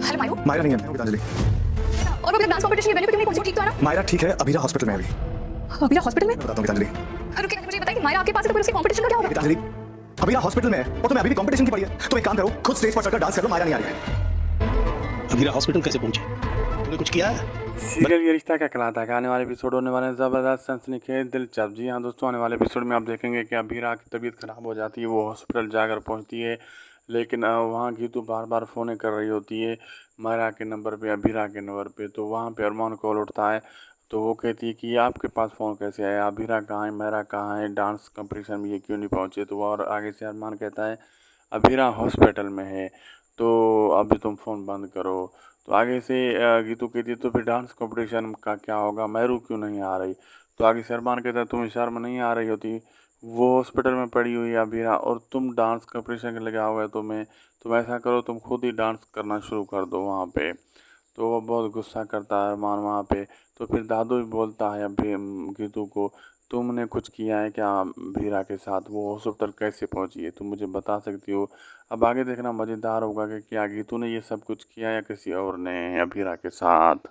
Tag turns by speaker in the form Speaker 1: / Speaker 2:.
Speaker 1: Hello मायू।
Speaker 2: Myra नहीं है, मैं हूं गीतांजलि।
Speaker 1: और वो डांस कंपटीशन के वेन्यू पे क्यों नहीं पहुंची? ठीक तो है ना?
Speaker 2: मायरा ठीक है, अभीरा हॉस्पिटल में है अभी।
Speaker 1: अभी हॉस्पिटल में?
Speaker 2: मैं बताता हूँ गीतांजलि।
Speaker 1: रुकिए, मुझे बताइए मायरा आपके पास है तो फिर उसके कंपटीशन का क्या होगा?
Speaker 2: गीतांजलि, अभीरा हॉस्पिटल में है और तुम्हें अभी भी कंपटीशन की पड़ी है। तुम एक काम करो, खुद स्टेज पर चढ़कर डांस कर लो। मायरा नहीं आ रही है।
Speaker 3: अभीरा हॉस्पिटल कैसे पहुंचे? तुमने कुछ किया है?
Speaker 4: सीरियल ये रिश्ता क्या कहलाता है, आने वाले एपिसोड होने वाले हैं ज़बरदस्त, सनसनीखेज, दिलचस्प। जी हाँ दोस्तों, आने वाले एपिसोड में आप देखेंगे कि अभीरा की तबीयत ख़राब हो जाती है, वो हॉस्पिटल जाकर पहुंचती है, लेकिन वहाँ गीतू बार बार फ़ोन कर रही होती है मायरा के नंबर पे, अभीरा के नंबर पे। तो वहाँ पे अरमान कॉल उठता है, तो वो कहती है कि आपके पास फ़ोन कैसे आया, अभीरा कहाँ है, मायरा कहाँ है, डांस कंपटीशन में ये क्यों नहीं पहुँचे। तो और आगे से अरमान कहता है अभीरा हॉस्पिटल में है, तो अभी तुम फ़ोन बंद करो। तो आगे से गीतू कहती है तो फिर डांस कंपटीशन का क्या होगा, मैरू क्यों नहीं आ रही। तो आगे से अरमान कहता है तुम्हें शर्म नहीं आ रही होती, वो हॉस्पिटल में पड़ी हुई है अभीरा, और तुम डांस कंपटीशन के लगा हुआ है, तुम ऐसा करो, तुम खुद ही डांस करना शुरू कर दो वहाँ पे। तो वो बहुत गुस्सा करता है अरमान वहाँ पे। तो फिर दादू भी बोलता है अभी गीतू को, तुमने कुछ किया है क्या भीरा के साथ, वो हॉस्पिटल कैसे पहुंची है, तुम मुझे बता सकती हो। अब आगे देखना मज़ेदार होगा कि क्या गीतू ने ये सब कुछ किया या किसी और ने अभीरा के साथ।